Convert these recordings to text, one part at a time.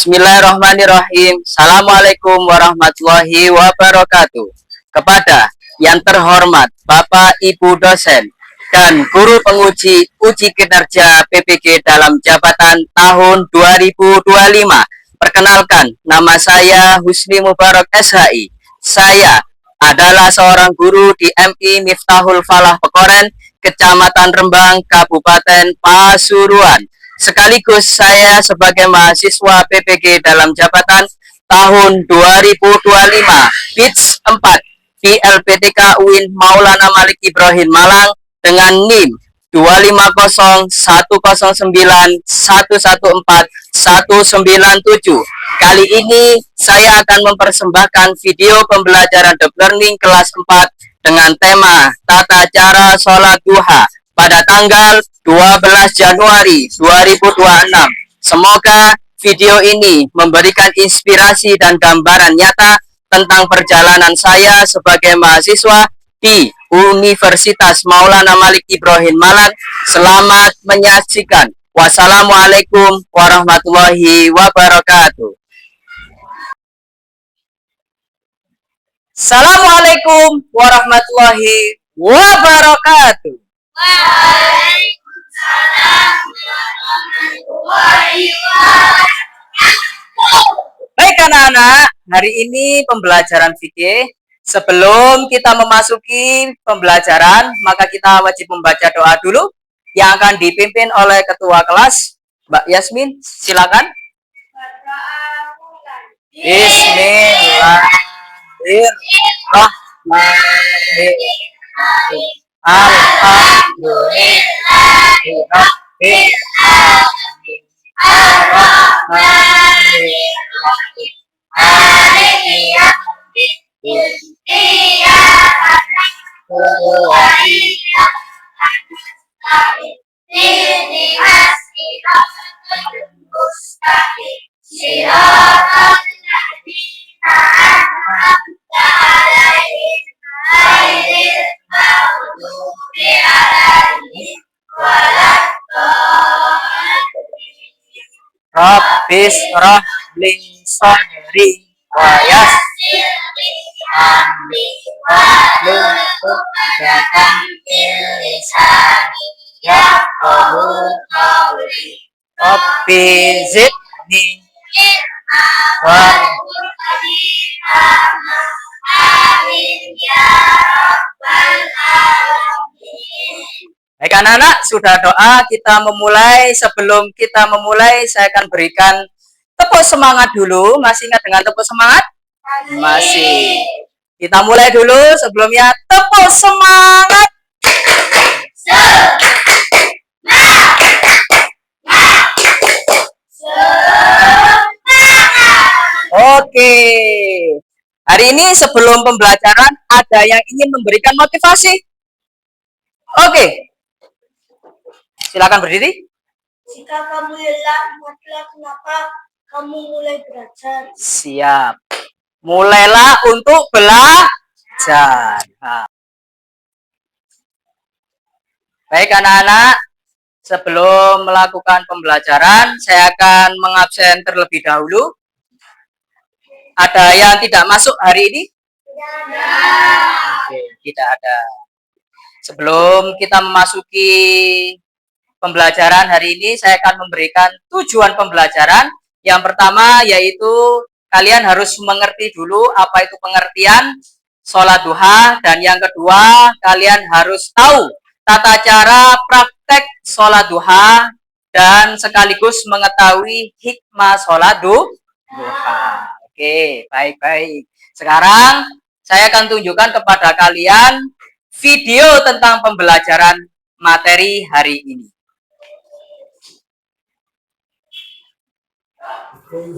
Bismillahirrahmanirrahim. Assalamualaikum warahmatullahi wabarakatuh. Kepada yang terhormat Bapak Ibu dosen dan guru penguji uji kinerja PPG dalam jabatan tahun 2025. Perkenalkan, nama saya Husni Mubarak SHI. Saya adalah seorang guru di MI Miftahul Falah Pekoren, Kecamatan Rembang, Kabupaten Pasuruan. Sekaligus saya sebagai mahasiswa PPG dalam jabatan tahun 2025 BITS 4 PLPTK UIN Maulana Malik Ibrahim Malang dengan NIM 250109114 Kali ini saya akan mempersembahkan video pembelajaran deep learning kelas 4 dengan tema tata cara sholat duha pada tanggal 12 Januari 2026. Semoga video ini memberikan inspirasi dan gambaran nyata tentang perjalanan saya sebagai mahasiswa di Universitas Maulana Malik Ibrahim Malang. Selamat menyaksikan. Wassalamualaikum warahmatullahi wabarakatuh. Assalamualaikum warahmatullahi wabarakatuh. Baik anak-anak, hari ini pembelajaran fikih. Sebelum kita memasuki pembelajaran, maka kita wajib membaca doa dulu yang akan dipimpin oleh ketua kelas, Mbak Yasmin. Silakan. Bismillahirrahmanirrahim. Rabbis rahli sadri wa yassir li amri wahlul 'uqdatam min lisani yafqahu qawli. Rabbi zidni ilma amin ya rabbal alamin. Baik anak-anak, sudah doa, kita memulai. Sebelum kita memulai, saya akan berikan tepuk semangat dulu. Masih ingat dengan tepuk semangat? Masih. Kita mulai dulu. Sebelumnya, tepuk semangat. Oke. Hari ini sebelum pembelajaran, ada yang ingin memberikan motivasi? Oke. Silakan berdiri. Jika kamu lelah, matilah kenapa kamu mulai belajar. Siap. Mulailah untuk belajar. Baik anak-anak, sebelum melakukan pembelajaran, saya akan mengabsen terlebih dahulu. Ada yang tidak masuk hari ini? Oke, tidak ada. Sebelum kita memasuki pembelajaran hari ini, saya akan memberikan tujuan pembelajaran. Yang pertama yaitu kalian harus mengerti dulu apa itu pengertian sholat duha, dan yang kedua kalian harus tahu tata cara praktek sholat duha dan sekaligus mengetahui hikmah sholat duha. Oke, baik-baik. Sekarang saya akan tunjukkan kepada kalian video tentang pembelajaran materi hari ini. Hai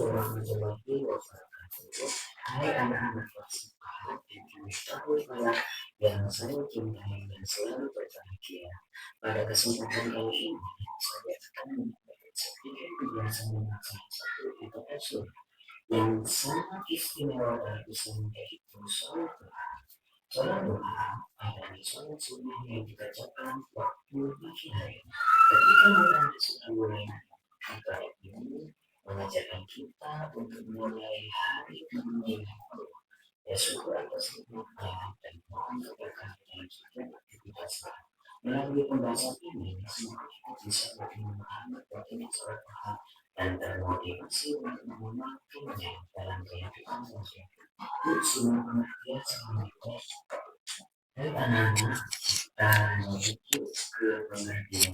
anak-anak kelas 4 di Miftahul Falah yang saya cintai dan selalu berbahagia. Pada kesempatan kali ini, saya akan memberikan sedikit penjelasan tentang salah satu metode sholat yang sangat istimewa dan bisa menjadi sholat duha. Sholat duha adalah sholat sunnah yang dikerjakan waktu pagi hari ketika matahari sudah mulai naik. Antara ini mengajarkan kita untuk mulai hari dengan Allah. Ya syukur atas nikmatnya dan mohon keberkahan dalam setiap aktivitasnya. Melalui pembahasan ini, semoga kita bisa lebih memahami pentingnya sholat duha dan termotivasi untuk mengamalkannya dalam kehidupan sosial. Yuk, semua pengertian Assalamualaikum. Baik anak-anak, kita menuju ke pengertian.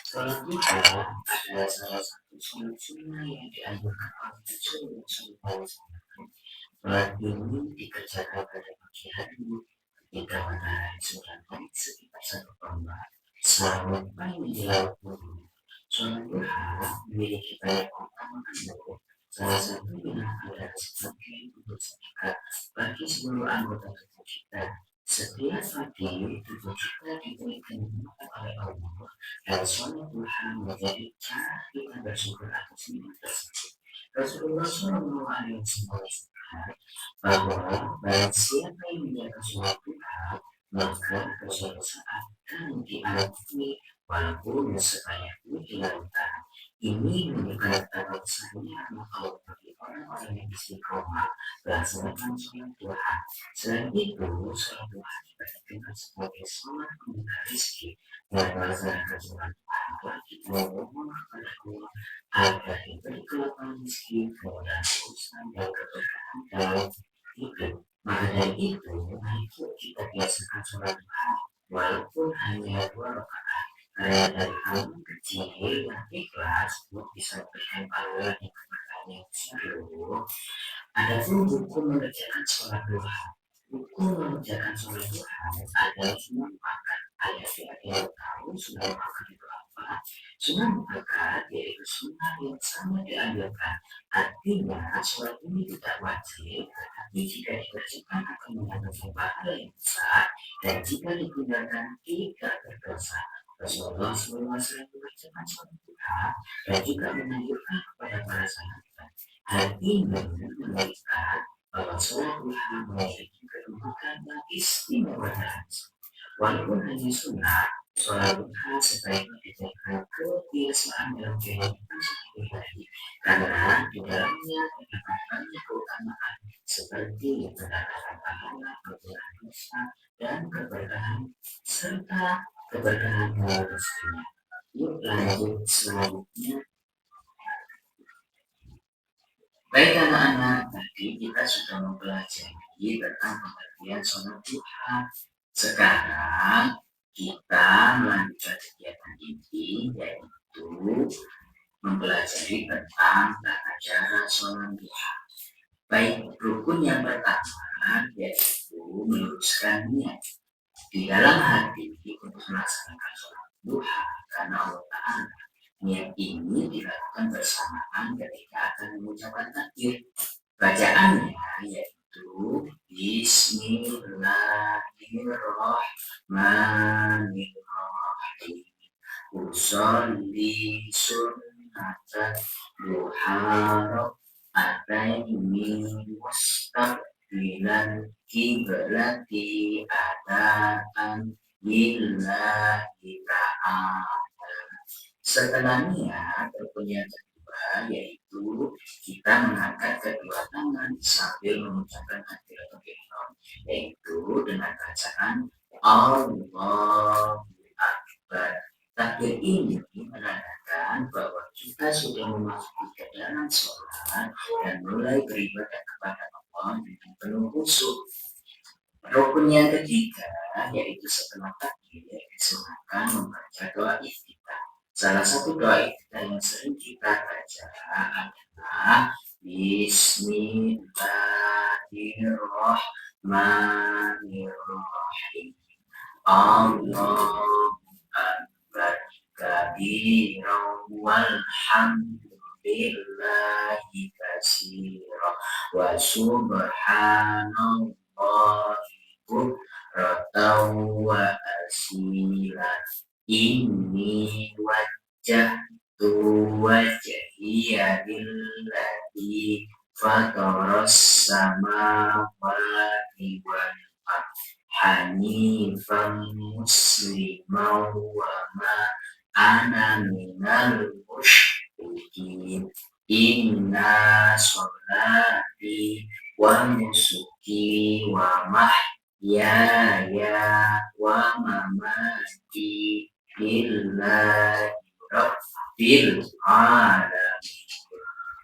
Sholat duha adalah salah satu sholat sunnah yang dianjurkan oleh Rasulullah SAW. Sholat ini dikerjakan pada pagi hari ketika matahari sudah naik sekitar 1,4 selamat pagi menjelang pagi. Sholat duha memiliki banyak keutamaan. Salah satunya adalah sebagai bentuk sedekah bagi seluruh anggota tubuh kita. Setiap pagi tubuh kita diberikan nikmat oleh Allah dan sholat duha menjadi cara kita bersyukur atas nikmat tersebut. Rasulullah SAW bahwa barang siapa yang menjaga sholat duha maka kesuksesan akan diampuni walaupun sebanyak di lautan. Ini menunjukkan betapa besarnya rahmat Allah bagi orang-orang yang istiqomah melaksanakan sholat duha. Selain itu, sholat duha diperhatikan sebagai sholat peminta rezeki dan melaksanakan sholat duha kita memohon kepada Allah agar diberi kelapangan rezeki, kemudahan urusan dan keberkahan dalam hidup. Maka dari itu, ayo kita biasakan sholat duha walaupun hanya 2 rakaat. Karena dari hal kecil yang ikhlas untuk bisa berikan pahala yang keberkahan yang besar loh. Adapun hukum mengerjakan sholat duha. Hukum mengerjakan sholat duha adalah sunnah muakkad. Ayat-ayat yang tahu sunnah muakkad itu apa? Sunnah muakkad yaitu sunnah yang sama dianjurkan. Artinya sholat ini tidak wajib, tetapi jika dikerjakan akan mengandung pahala yang besar dan jika ditinggalkan tidak berdosa. Rasulullah SAW mengerjakan sholat duha dan juga menanjurkan kepada para sahabat. Hal ini menunjukkan bahwa sholat duha memiliki kedudukan yang istimewa dan walaupun hanya sunnah, sholat duha sebaiknya dijadikan kebiasaan dalam kehidupan sehari-hari karena di dalamnya terdapat banyak keutamaan seperti pendapatan pahala, keberkahan dosa, dan keberkahan serta keberkahan dalam rezekinya. Yuk lanjut selanjutnya. Baik anak-anak, tadi kita sudah mempelajari tentang pengertian sholat duha. Sekarang kita melanjutkan kegiatan ini yaitu mempelajari tentang tata cara sholat duha. Baik, rukun yang pertama yaitu meluruskan niat di dalam hati untuk melaksanakan sholat duha karena Allah Ta'ala. Niat ini dilakukan bersamaan ketika akan mengucapkan takbir. Bacaannya yaitu Bismillahirrahmanirrahim. Usolli sunnatan duha ataini mustaqbilan kiblati adaan lillahi ta'ala. Setelah niat, rukun yang kedua yaitu kita mengangkat kedua tangan sambil mengucapkan takbiratul ihram, yaitu dengan bacaan Allahu Akbar. Takbir ini menandakan bahwa kita sudah memasuki ke dalam sholat dan mulai beribadah kepada Allah dengan penuh khusyuk. Rukun yang ketiga yaitu setelah takbir disunahkan membaca doa iftitah. Salah satu doa iftitah yang sering kita baca adalah Bismillahirrahmanirrahim. Allahu Akbar kabiran walhamdulillahi katsiran wa subhanallahi bukratan wa asilan. Inni wajjahtu wajhiya lillati fataras samawati wal ardh hanifan musliman wa ma ana minal musyrikin. Inna sholati wa nusuki wa mahyaya wa mamati lillahi rabbil alamin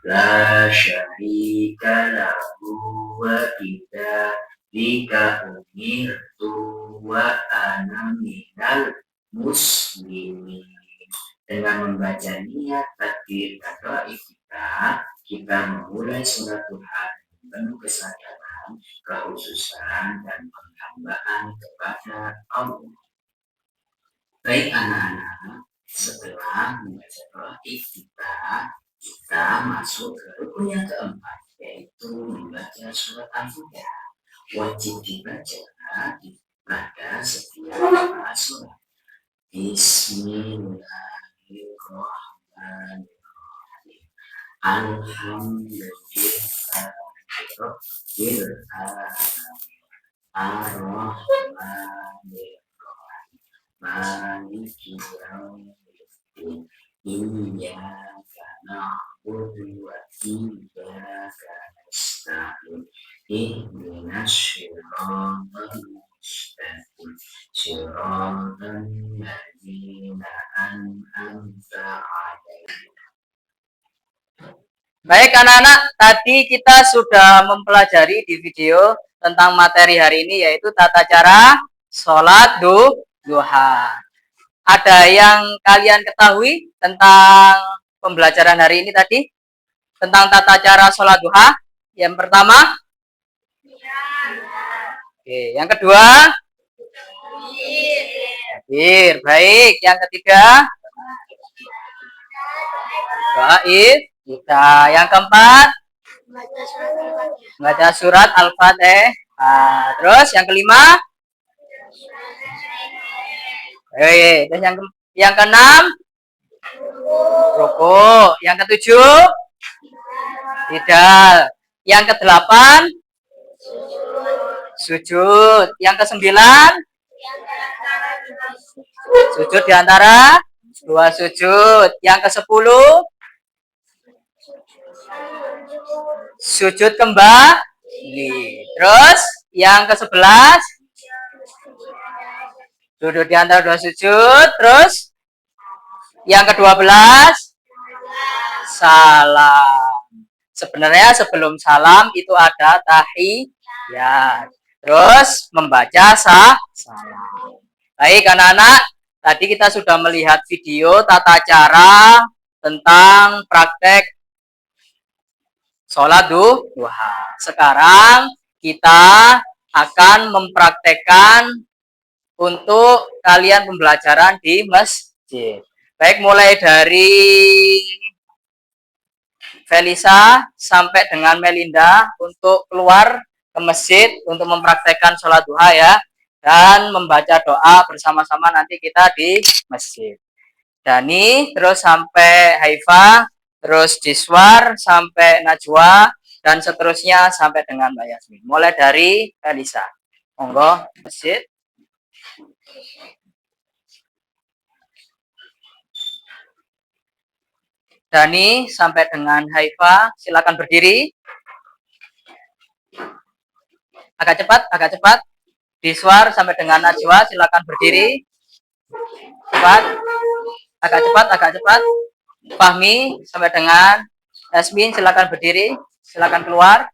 la syarika lahu wa bidzalika umirtu wa ana minal muslimin. Dengan membaca niat takbir atau kita memulai sholat duha dengan penuh kesadaran, kekhususan dan penghambaan kepada Allah. Baik anak-anak, setelah membaca doa kita masuk ke rukun yang keempat, yaitu membaca surat Al-Fatihah. Wajib dibaca pada setiap sholat. Bismillahirrahmanirrahim. Alhamdulillahirabbil alamin. Ar-Rahmanirrahim. Maliki yaumiddin. Iyyaka na'budu wa iyyaka nasta'in. Ihdinas siratal mustaqim. Siratal ladzina an'amta 'alaihim. Baik anak-anak, tadi kita sudah mempelajari di video tentang materi hari ini, yaitu tata cara sholat duha. Ada yang kalian ketahui tentang pembelajaran hari ini tadi? Tentang tata cara sholat duha? Yang pertama? Oke, yang kedua? Takbir. Baik, yang ketiga? Doa kita. Yang keempat, baca surat Al-Fatihah. Terus yang kelima, terus yang keenam, ruku. Yang ketujuh, tidak. Yang kedelapan, sujud. Yang kesembilan, sujud di antara dua sujud. Yang kesepuluh, sujud kembali. Terus yang ke-11, duduk di antara dua sujud. Terus yang ke-12, salam. Sebenarnya sebelum salam itu ada tahiyat. Terus membaca salam. Baik anak-anak, tadi kita sudah melihat video tata cara tentang praktek sholat duha. Sekarang kita akan mempraktekkan untuk kalian pembelajaran di masjid. Baik, mulai dari Felisa sampai dengan Melinda untuk keluar ke masjid untuk mempraktekkan sholat duha ya. Dan membaca doa bersama-sama nanti kita di masjid. Dani, terus sampai Haifa, terus Diswar sampai Najwa, dan seterusnya sampai dengan Mbak Yasmin. Mulai dari Elisa. Monggo, masjid. Dani sampai dengan Haifa, silakan berdiri. Agak cepat, agak cepat. Diswar sampai dengan Najwa, silakan berdiri. Cepat. Agak cepat, agak cepat. Fahmi sampai dengan Yasmin, silakan berdiri, silakan keluar.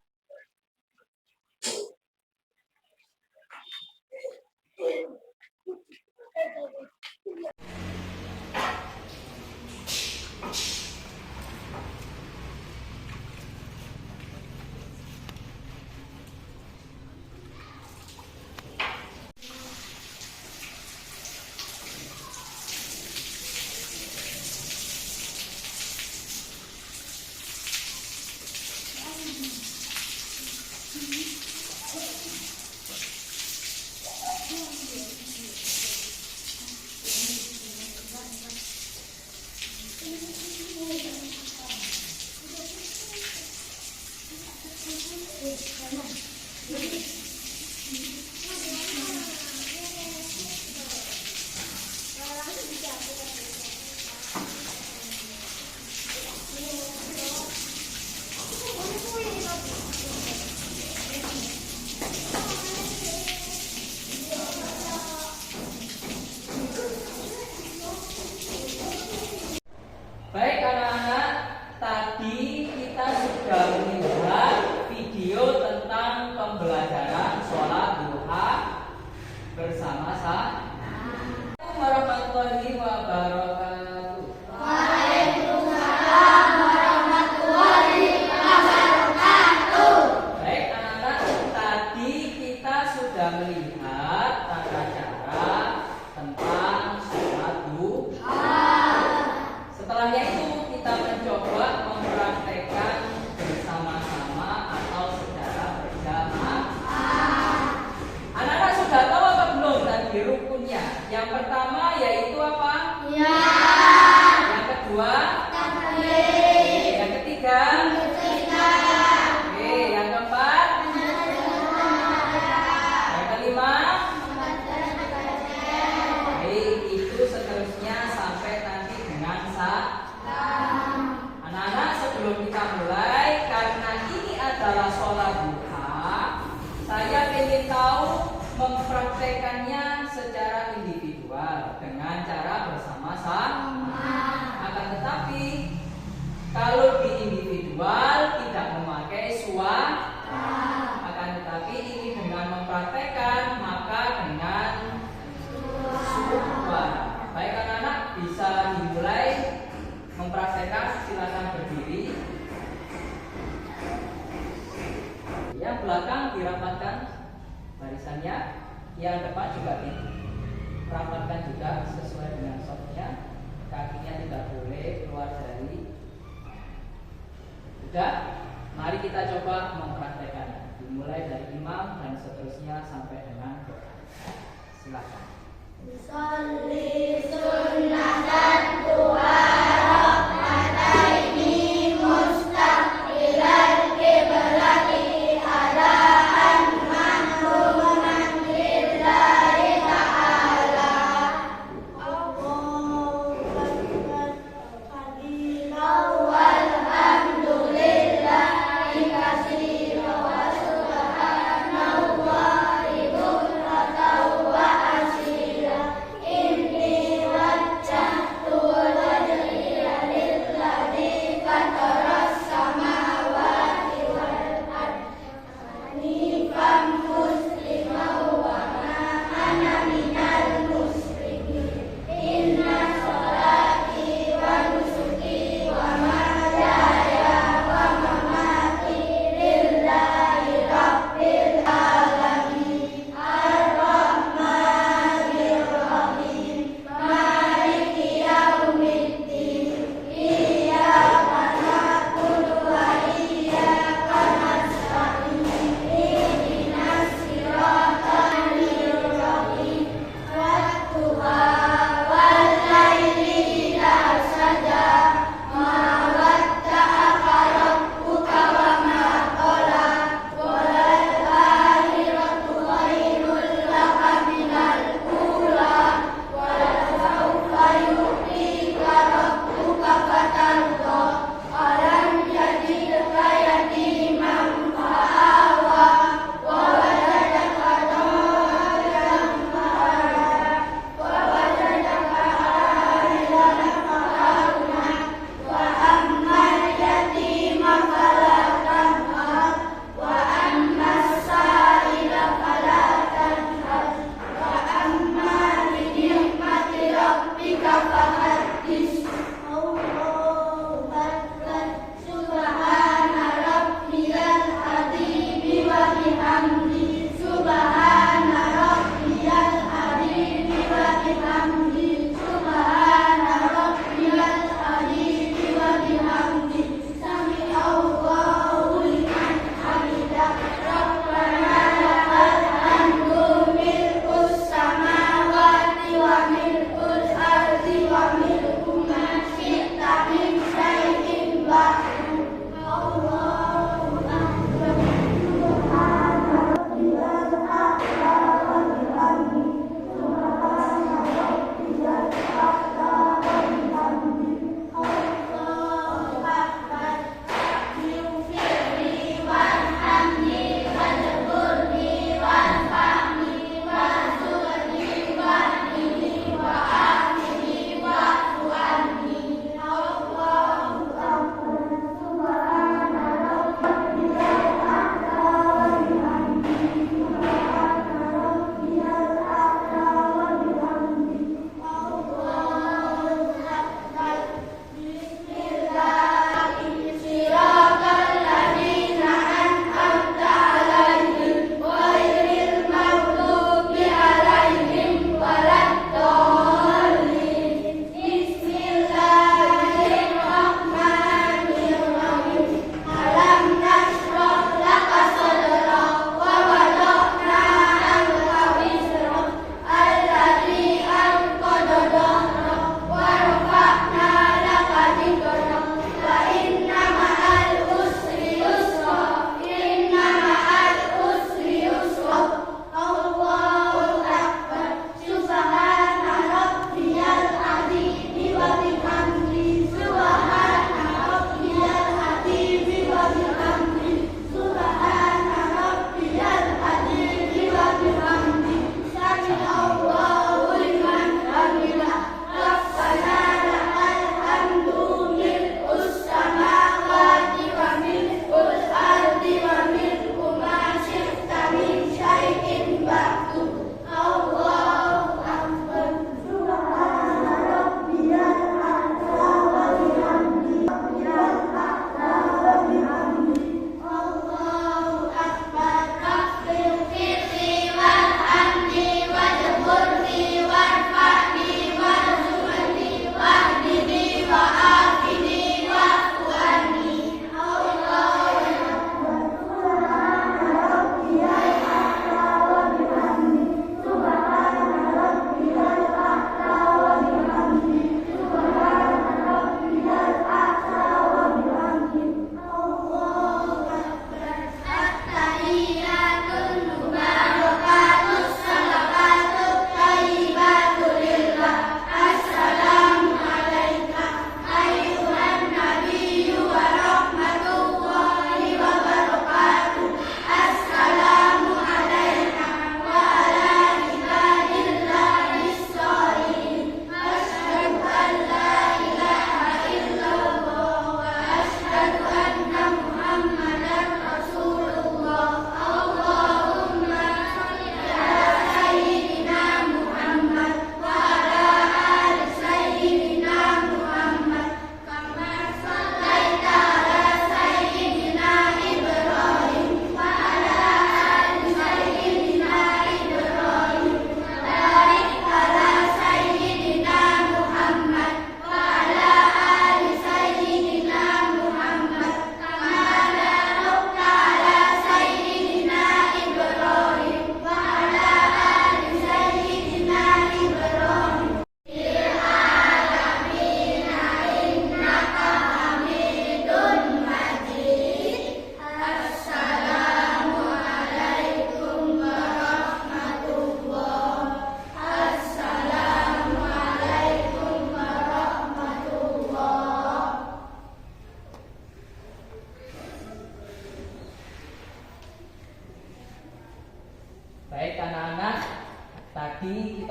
mempraktekannya secara individual dengan cara bersama-sama. Akan tetapi kalau di individual tidak memakai suara, akan tetapi ini dengan mempraktekkan maka dengan suara. Baik anak-anak, bisa dimulai mempraktekkan, silakan berdiri. Yang belakang dirapatkan barisannya, yang depan juga dirapatkan juga sesuai dengan softnya. Kakinya tidak boleh keluar dari. Sudah, mari kita coba mempraktekkan. Dimulai dari imam dan seterusnya sampai dengan doa. Silakan. Sholli sunnatan tuharok mataini mustaqbilal kiblati adaan mahmuman lillahi ta'ala. Allahu akbar kabiran walhamdulillahi katsiran wa subhanallahi bukratan wa asila. Inni wajjahtu wajhiya lilladzi fataras samawati wal ardh hanifan musliman wa ma ana minal musyrikin. Inna sholati wa nusuki wa mahyaya wa mamati lillahi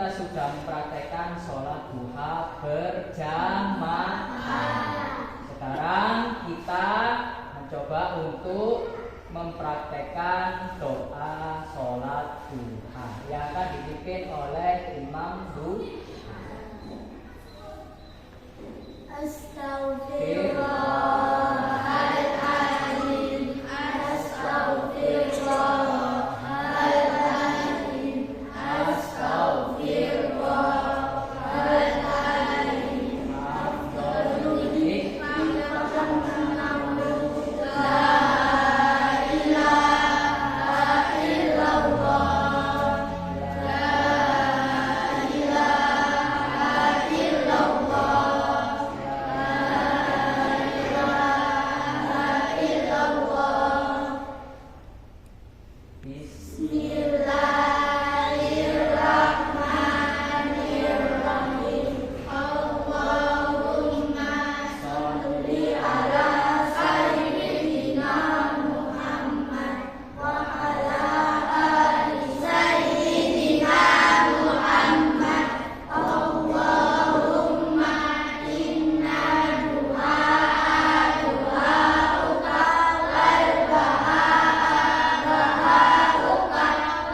kita sudah mempraktekkan sholat duha berjamaah. Sekarang kita mencoba untuk mempraktekkan doa sholat duha yang akan dipimpin oleh Imam duha. Astaghfirullahaladzim, astaghfirullahaladzim, astaghfirullahaladzim. La ilaha illallah, la ilaha illallah, la ilaha illallah. Bismillahirrahmanirrahim. Allahumma sholli ala sayyidina Muhammad wa ala ali sayyidina Muhammad. Allahumma inna du'auka wal bahauka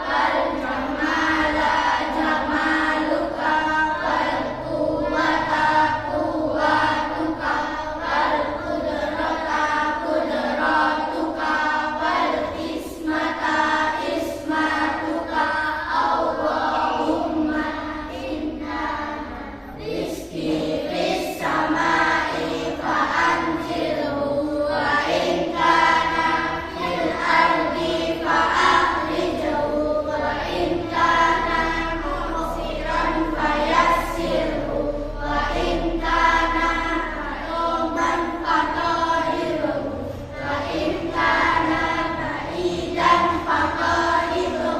wal jamala jamaluka wal quwwata quwwatuka wal qudrata qudratuka wal ismata ismatuka. Allahumma inna rizqi fis samai fa anzilhu wa in kana fil ardi fa akhrijhu wa in kana mu'siran fa yassirhu wa in kana ma'luman fa tahirhu wa in kana ba'idan fa qaribhu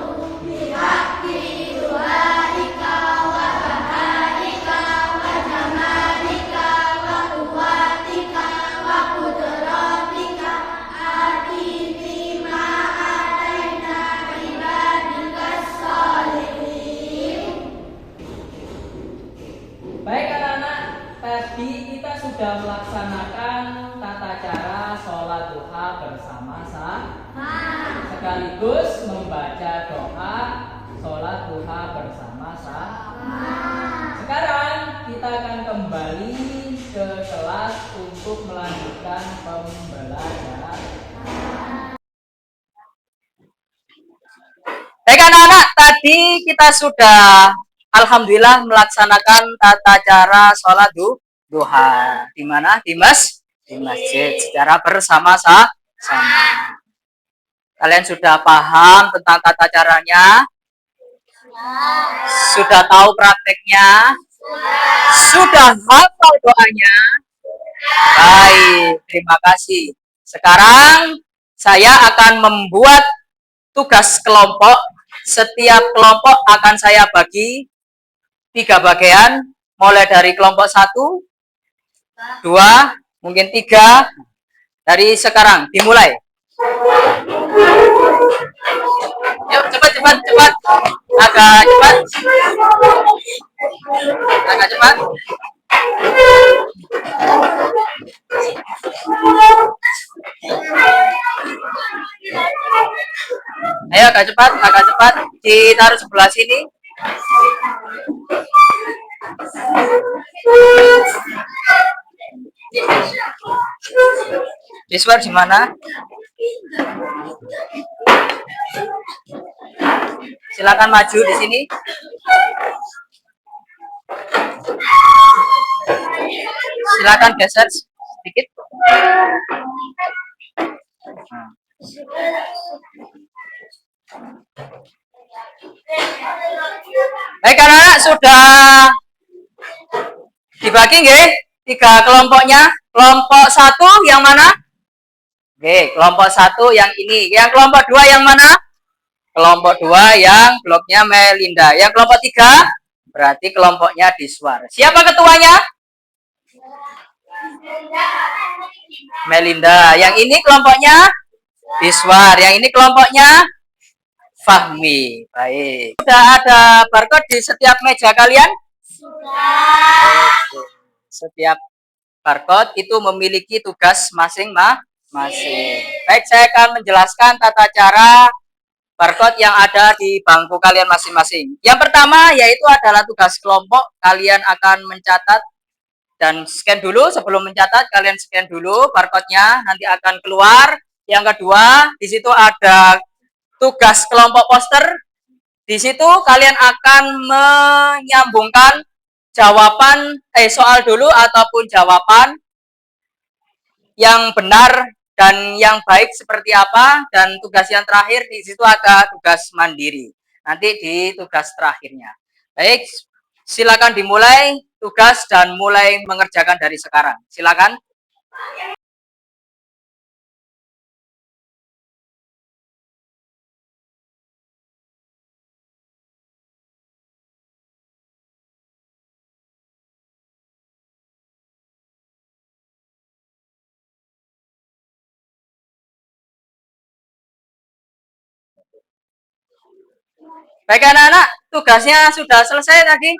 bihaqqi du'aika wa bahaika wa jamalika wa quwwatika wa qudratika atini ma ataina ibadikas sholihin. Baik anak-anak, tadi kita sudah melaksanakan tata cara sholat duha bersama-sama sekaligus membaca doa sholat duha bersama-sama. Sekarang kita akan kembali ke kelas untuk melanjutkan pembelajaran. Baik anak-anak, tadi kita sudah alhamdulillah melaksanakan tata cara sholat duha. Di mana? Di masjid secara bersama-sama. Kalian sudah paham tentang tata caranya? Sudah tahu prakteknya? Sudah hafal doanya? Baik, terima kasih. Sekarang saya akan membuat tugas kelompok. Setiap kelompok akan saya bagi 3 bagian, mulai dari kelompok 1, 2, mungkin 3. Dari sekarang dimulai. Yuk, cepat. Agak cepat. Ayo agak cepat. Ditaruh sebelah sini. Iswar di mana? Silakan maju di sini. Silakan geser sedikit. Baik anak-anak, sudah dibagi nggih 3 kelompoknya. Kelompok 1 yang mana? Oke, kelompok 1 yang ini. Yang kelompok 2 yang mana? Kelompok 2 yang bloknya Melinda. Yang kelompok 3 berarti kelompoknya Diswar. Siapa ketuanya? Melinda. Yang ini kelompoknya Diswar. Yang ini kelompoknya fahmi. Baik. Sudah ada barcode di setiap meja kalian? Sudah. Setiap barcode itu memiliki tugas masing-masing. Baik, saya akan menjelaskan tata cara barcode yang ada di bangku kalian masing-masing. Yang pertama yaitu adalah tugas kelompok. Kalian akan mencatat dan scan dulu. Sebelum mencatat, kalian scan dulu barcode-nya, nanti akan keluar. Yang kedua, di situ ada tugas kelompok poster. Di situ kalian akan menyambungkan jawaban soal dulu ataupun jawaban yang benar dan yang baik seperti apa, dan tugas yang terakhir di situ ada tugas mandiri. Nanti di tugas terakhirnya. Baik, silakan dimulai tugas dan mulai mengerjakan dari sekarang. Silakan. Baik anak-anak, tugasnya sudah selesai tadi?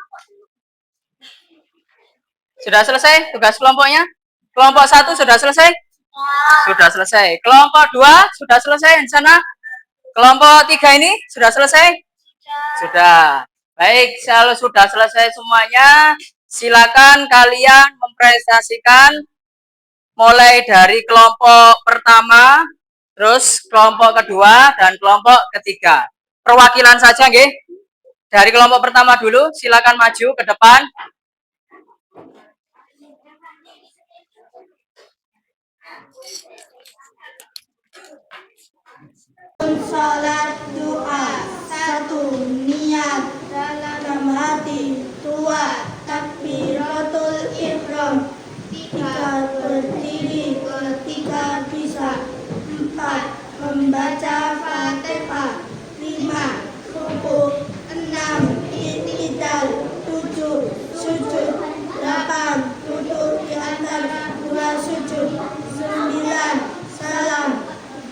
Sudah selesai tugas kelompoknya? Kelompok 1 sudah selesai? Sudah selesai. Kelompok 2 sudah selesai di sana? Kelompok 3 ini sudah selesai? Sudah. Baik, kalau sudah selesai semuanya, silakan kalian mempresentasikan mulai dari kelompok pertama, terus kelompok kedua, dan kelompok ketiga. Perwakilan saja, nggih. Dari kelompok pertama dulu, silakan maju ke depan. Salat doa. 1. Niat dalam hati. 2. Takbiratul ihram. 3. Berdiri ketika bisa. 4. Membaca Fatihah. 5. Ruku. 6. I'tidal. 7. Sujud. 8. Duduk di antara dua sujud. 9. Salam.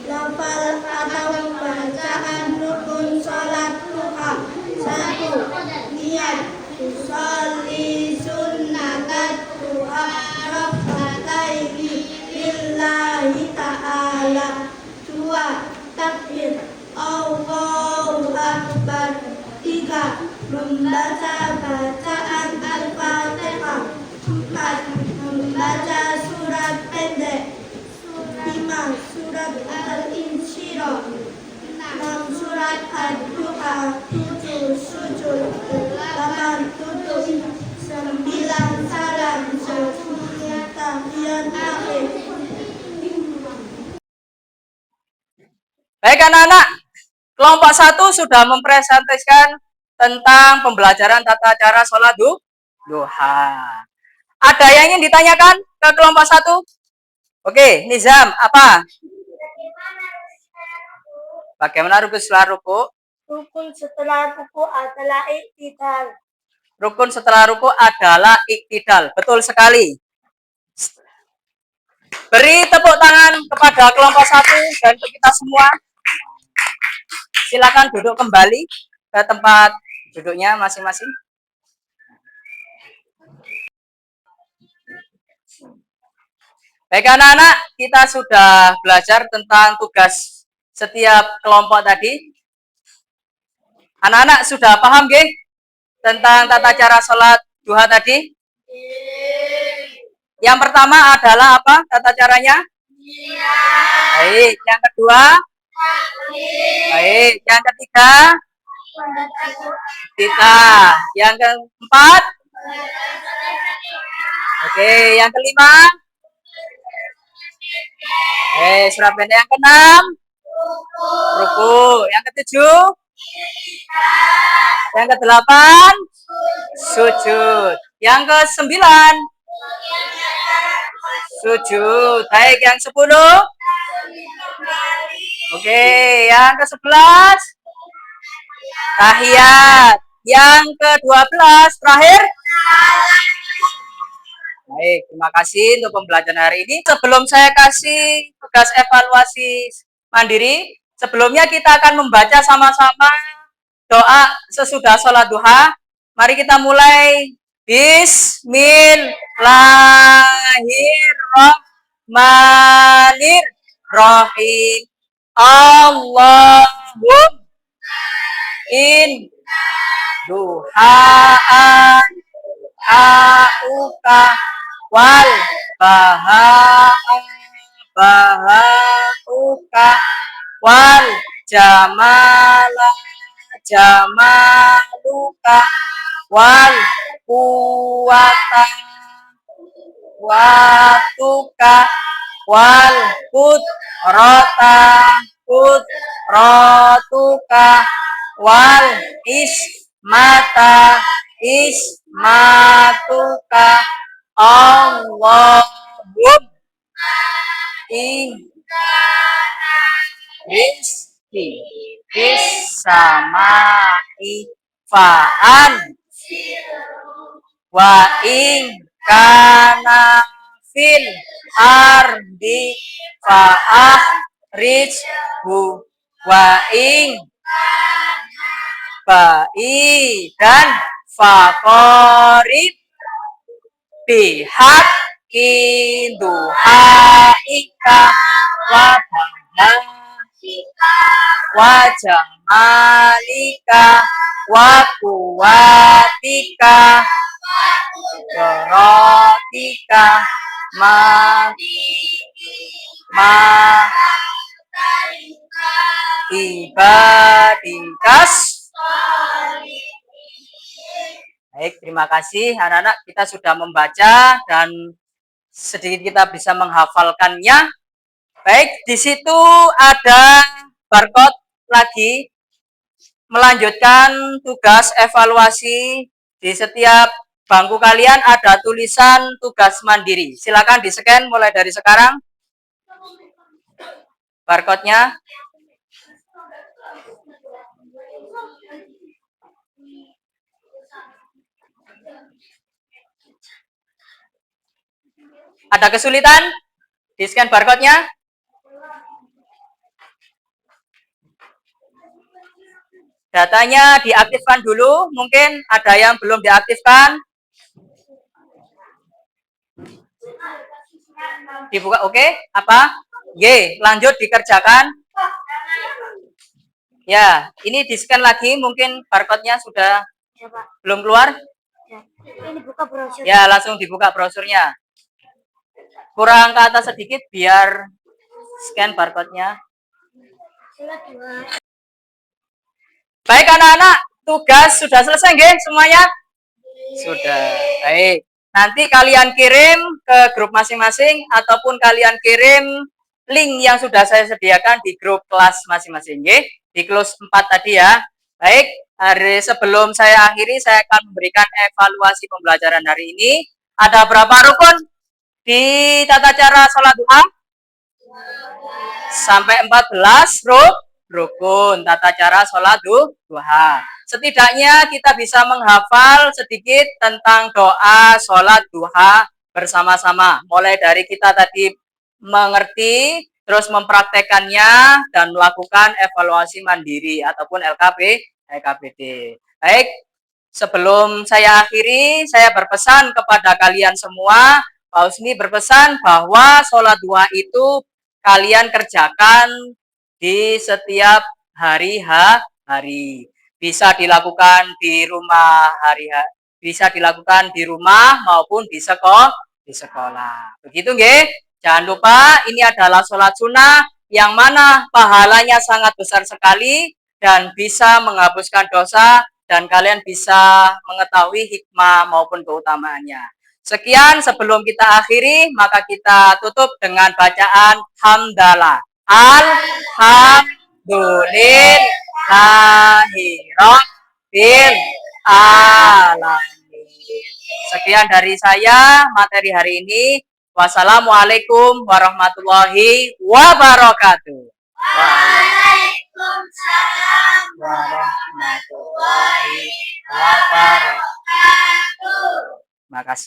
Lafal atau bacaan rukun salat duha. 1. Niat usolli sunnatat duha rakataini lillahi ta'ala. 2. Takbir Allahu Akbar. 3. Membaca bacaan Al-Fatihah. 4. Membaca surat pendek. 5. Surat Al-Insyirah. 6. Surat Ad-Duha. 7. Sujud. 8. Tutup. 9. Salam. 10. Tahiyat akhir. Baik anak-anak, kelompok 1 sudah mempresentasikan tentang pembelajaran tata cara sholat duha. Ada yang ingin ditanyakan ke kelompok 1? Oke, Nizam, apa? Bagaimana rukun setelah ruku? Rukun setelah ruku adalah i'tidal. Rukun setelah ruku adalah iktidal. Betul sekali. Beri tepuk tangan kepada kelompok 1 dan untuk kita semua. Silakan duduk kembali ke tempat duduknya masing-masing. Baik anak-anak, kita sudah belajar tentang tugas setiap kelompok tadi. Anak-anak sudah paham nggih tentang tata cara sholat duha tadi? Yang pertama adalah apa tata caranya? Baik, yang kedua? Baik, yang ketiga? Kita. Yang keempat? Oke, yang kelima? Surat pendek. Yang keenam? Ruku. Yang ketujuh? Yang kedelapan? Sujud. Yang kesembilan? Sujud. Baik, yang 10? Oke, yang ke-11? Tahiyat. Yang ke-12 terakhir? Baik, terima kasih untuk pembelajaran hari ini. Sebelum saya kasih tugas evaluasi mandiri, Sebelumnya kita akan membaca sama-sama doa sesudah sholat duha. Mari kita mulai. Bismillahirrahmanirrahim. Allahumma in duhaan auka wal bahauka wal jamala jamaluka wal kuwata watuka wal kudratuka wal ismatuka Allahum in rizki samai fa'an wa in kana fil ardi fa'ahrijhu wa in ba'idan faqarib bihaqqi duhaika wa wa jamalika wa kuwatika Dorotika ibadikas. Baik, terima kasih anak-anak, kita sudah membaca dan sedikit kita bisa menghafalkannya. Baik, di situ ada barcode lagi melanjutkan tugas evaluasi. Di setiap bangku kalian ada tulisan tugas mandiri. Silakan di-scan mulai dari sekarang barcode-nya. Ada kesulitan? Di-scan barcode-nya. Datanya diaktifkan dulu, mungkin ada yang belum diaktifkan. Dibuka, oke? Apa? Y, lanjut dikerjakan. Ya, ini di-scan lagi, mungkin barcode-nya sudah belum keluar. Ini buka brosur. Ya, langsung dibuka brosurnya. Kurang ke atas sedikit biar scan barcode-nya. Baik anak-anak, tugas sudah selesai nggih semuanya? Sudah. Baik. Nanti kalian kirim ke grup masing-masing ataupun kalian kirim link yang sudah saya sediakan di grup kelas masing-masing nggih. Di close 4 tadi ya. Baik, hari sebelum saya akhiri saya akan memberikan evaluasi pembelajaran hari ini. Ada berapa rukun di tata cara sholat duha? Sampai 14 rukun tata cara sholat duha. Setidaknya kita bisa menghafal sedikit tentang doa sholat duha bersama-sama. Mulai dari kita tadi mengerti, terus mempraktekannya, dan melakukan evaluasi mandiri ataupun LKPD. Baik, sebelum saya akhiri, saya berpesan kepada kalian semua. Pak Husni berpesan bahwa sholat duha itu kalian kerjakan di setiap hari. Bisa dilakukan di rumah bisa dilakukan di rumah maupun di sekolah. Begitu nggih? Jangan lupa ini adalah sholat sunnah yang mana pahalanya sangat besar sekali dan bisa menghapuskan dosa dan kalian bisa mengetahui hikmah maupun keutamaannya. Sekian, sebelum kita akhiri, maka kita tutup dengan bacaan hamdalah. Alhamdulillahirabbil alamin. Sekian dari saya materi hari ini. Wassalamualaikum warahmatullahi wabarakatuh. Waalaikumsalam Warahmatullahi wabarakatuh. Terima kasih.